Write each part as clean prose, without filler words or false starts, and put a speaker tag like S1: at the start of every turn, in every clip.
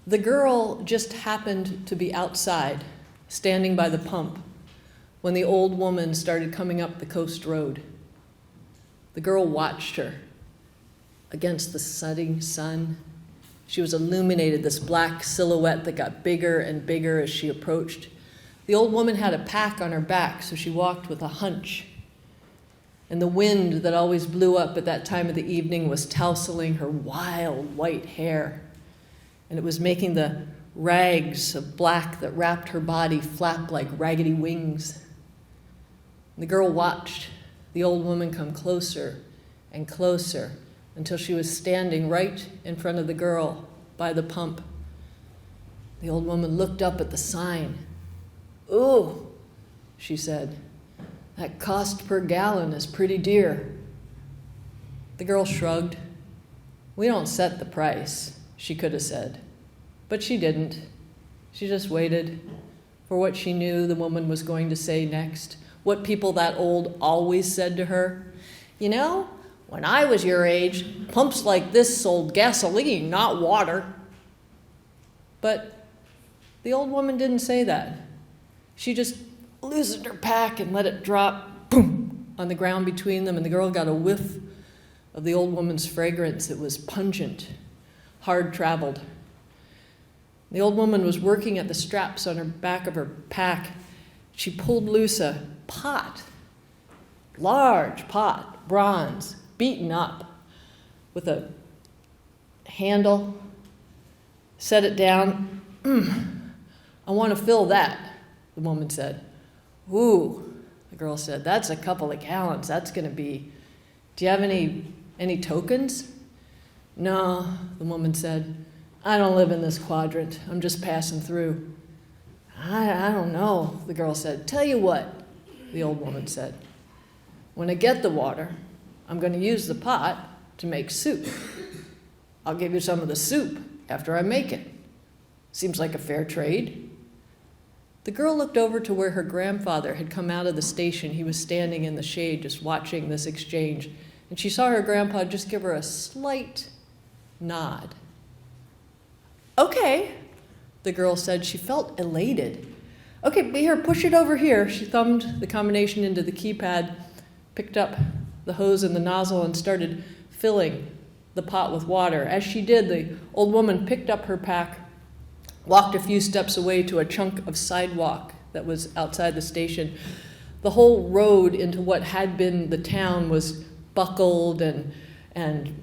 S1: The girl just happened to be outside, standing by the pump, when the old woman started coming up the coast road. The girl watched her against the setting sun. She was illuminated, this black silhouette that got bigger and bigger as she approached. The old woman had a pack on her back, so she walked with a hunch. And the wind that always blew up at that time of the evening was tousling her wild white hair. And it was making the rags of black that wrapped her body flap like raggedy wings. And the girl watched the old woman come closer and closer until she was standing right in front of the girl by the pump. The old woman looked up at the sign. "Ooh," she said, "that cost per gallon is pretty dear." The girl shrugged. "We don't set the price," she could have said. But she didn't. She just waited for what she knew the woman was going to say next, what people that old always said to her. "You know, when I was your age, pumps like this sold gasoline, not water." But the old woman didn't say that. She just loosened her pack and let it drop, boom, on the ground between them, and the girl got a whiff of the old woman's fragrance. It was pungent, hard-traveled. The old woman was working at the straps on her back of her pack. She pulled loose a pot, large pot, bronze, beaten up, with a handle, set it down. "I want to fill that," the woman said. "Ooh," the girl said, "that's a couple of gallons. That's going to be, do you have any tokens?" "No," the woman said, "I don't live in this quadrant. I'm just passing through." I don't know," the girl said. "Tell you what," the old woman said. "When I get the water, I'm going to use the pot to make soup. I'll give you some of the soup after I make it. Seems like a fair trade." The girl looked over to where her grandfather had come out of the station. He was standing in the shade just watching this exchange. And she saw her grandpa just give her a slight nod. "Okay," the girl said. She felt elated. "Okay, here, push it over here." She thumbed the combination into the keypad, picked up the hose and the nozzle, and started filling the pot with water. As she did, the old woman picked up her pack, walked a few steps away to a chunk of sidewalk that was outside the station. The whole road into what had been the town was buckled and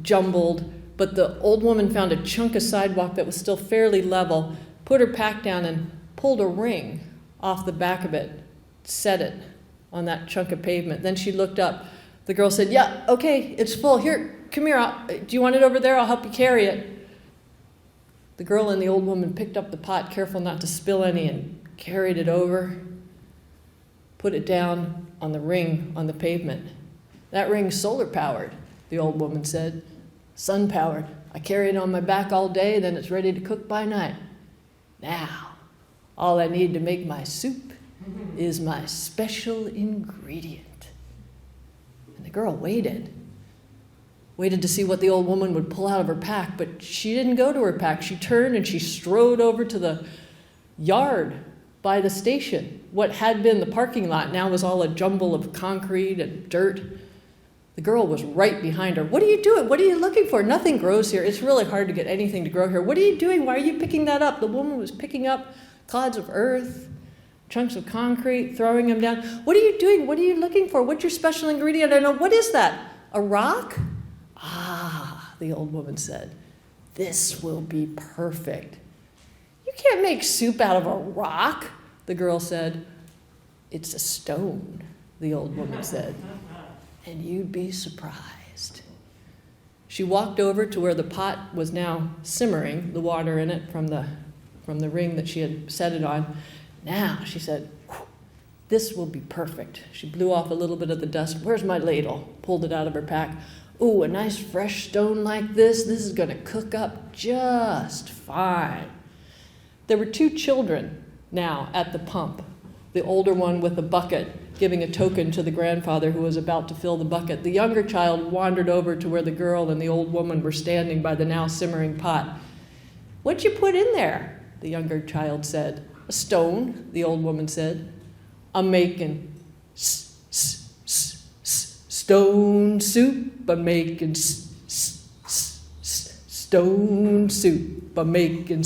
S1: jumbled, but the old woman found a chunk of sidewalk that was still fairly level, put her pack down, and pulled a ring off the back of it, set it on that chunk of pavement. Then she looked up. The girl said, "Yeah, okay, it's full. Here, come here. Do you want it over there? I'll help you carry it." The girl and the old woman picked up the pot, careful not to spill any, and carried it over, put it down on the ring on the pavement. "That ring's solar-powered," the old woman said. "Sun-powered. I carry it on my back all day, then it's ready to cook by night. Now, all I need to make my soup is my special ingredient." And the girl waited to see what the old woman would pull out of her pack, but she didn't go to her pack. She turned and she strode over to the yard by the station. What had been the parking lot now was all a jumble of concrete and dirt. The girl was right behind her. "What are you doing? What are you looking for? Nothing grows here. It's really hard to get anything to grow here. What are you doing? Why are you picking that up?" The woman was picking up clods of earth, chunks of concrete, throwing them down. "What are you doing? What are you looking for? What's your special ingredient?" "I know. What is that? A rock?" "Ah," the old woman said, "this will be perfect." "You can't make soup out of a rock," the girl said. "It's a stone," the old woman said, "and you'd be surprised." She walked over to where the pot was now simmering, the water in it from the ring that she had set it on. "Now," she said, "this will be perfect." She blew off a little bit of the dust. "Where's my ladle?" Pulled it out of her pack. "Ooh, a nice fresh stone like this. This is going to cook up just fine." There were two children now at the pump, the older one with a bucket, giving a token to the grandfather who was about to fill the bucket. The younger child wandered over to where the girl and the old woman were standing by the now simmering pot. "What'd you put in there?" the younger child said. "A stone," the old woman said. "I'm making stone soup. I'm making stone soup. I'm making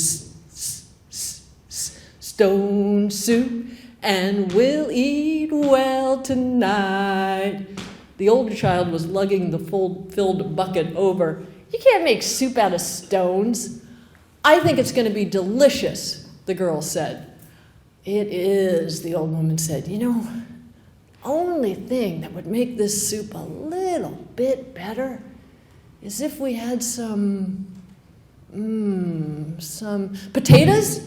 S1: stone soup, and we'll eat well tonight." The older child was lugging the filled bucket over. "You can't make soup out of stones." "I think it's going to be delicious," the girl said. "It is," the old woman said. "You know, the only thing that would make this soup a little bit better is if we had some potatoes,"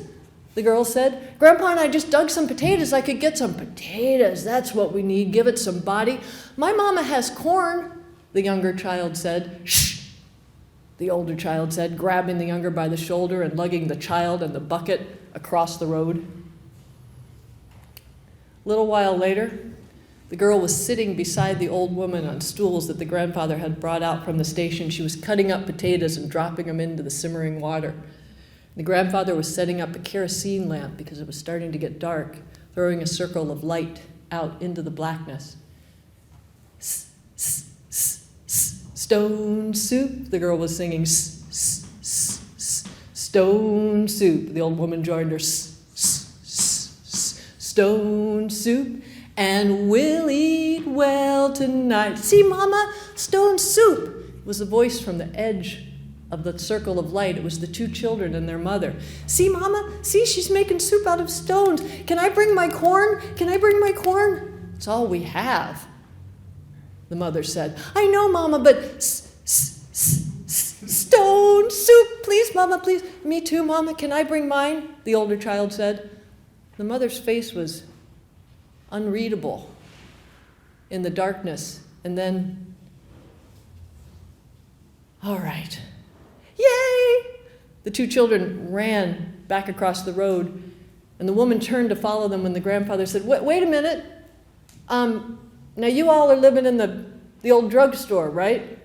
S1: the girl said. "Grandpa and I just dug some potatoes. I could get some potatoes. That's what we need. Give it some body." "My mama has corn," the younger child said. "Shh," the older child said, grabbing the younger by the shoulder and lugging the child and the bucket across the road. A little while later, the girl was sitting beside the old woman on stools that the grandfather had brought out from the station. She was cutting up potatoes and dropping them into the simmering water. The grandfather was setting up a kerosene lamp because it was starting to get dark, throwing a circle of light out into the blackness. "Stone soup," the girl was singing. "Stone soup," the old woman joined her. "Stone soup, and we'll eat well tonight." "See, Mama, stone soup." It was a voice from the edge of the circle of light. It was the two children and their mother. "See, Mama, see, she's making soup out of stones. Can I bring my corn? Can I bring my corn?" "It's all we have," the mother said. "I know, Mama, but stone soup, please, Mama, please." "Me too, Mama. Can I bring mine?" the older child said. The mother's face was unreadable in the darkness, and then, "All right." "Yay!" The two children ran back across the road, and the woman turned to follow them when the grandfather said, Wait a minute. Now you all are living in the old drugstore, right?"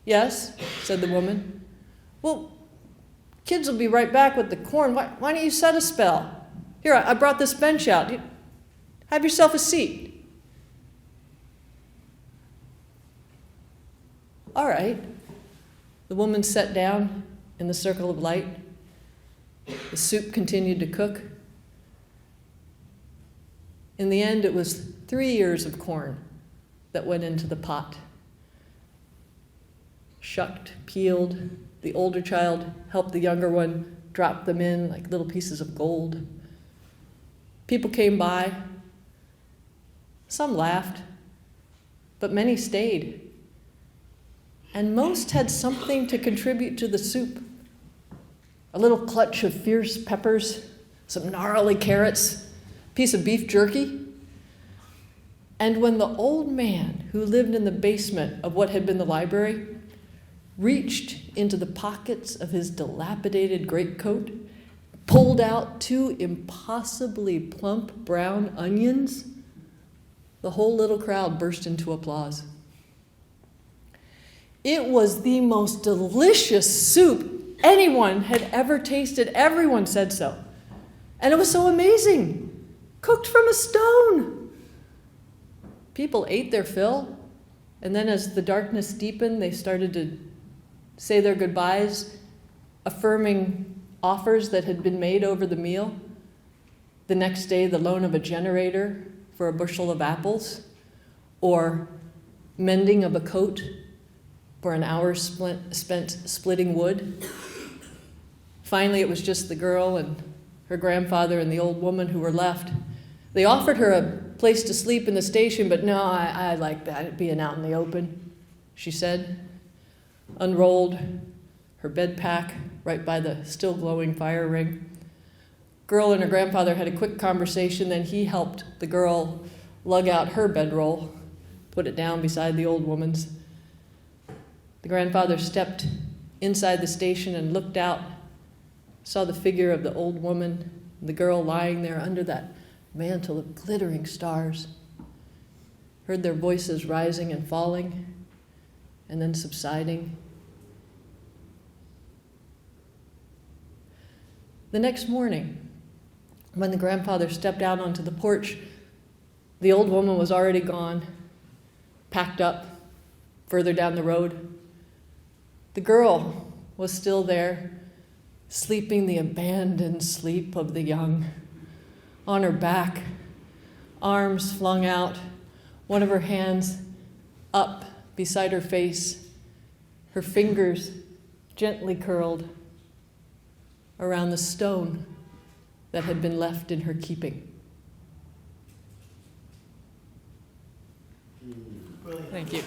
S1: "Yes," said the woman. "Well, kids will be right back with the corn. Why don't you set a spell? Here, I brought this bench out. Have yourself a seat." "All right." The woman sat down in the circle of light. The soup continued to cook. In the end, it was 3 ears of corn that went into the pot. Shucked, peeled, the older child helped the younger one drop them in like little pieces of gold. People came by. Some laughed, but many stayed. And most had something to contribute to the soup. A little clutch of fierce peppers, some gnarly carrots, a piece of beef jerky. And when the old man who lived in the basement of what had been the library reached into the pockets of his dilapidated greatcoat, pulled out 2 impossibly plump brown onions, the whole little crowd burst into applause. It was the most delicious soup anyone had ever tasted. Everyone said so. And it was so amazing. Cooked from a stone. People ate their fill, and then as the darkness deepened, they started to say their goodbyes, affirming offers that had been made over the meal. The next day, the loan of a generator for a bushel of apples, or mending of a coat for an hour spent splitting wood. Finally, it was just the girl and her grandfather and the old woman who were left. They offered her a place to sleep in the station, but "No, I like that, being out in the open," she said. Unrolled her bed pack right by the still glowing fire ring. Girl and her grandfather had a quick conversation, then he helped the girl lug out her bedroll, put it down beside the old woman's. The grandfather stepped inside the station and looked out, saw the figure of the old woman, and the girl lying there under that mantle of glittering stars, heard their voices rising and falling, and then subsiding. The next morning, when the grandfather stepped out onto the porch, the old woman was already gone, packed up further down the road. The girl was still there, sleeping the abandoned sleep of the young, on her back, arms flung out, one of her hands up beside her face, her fingers gently curled around the stone that had been left in her keeping.
S2: Brilliant.
S1: Thank you.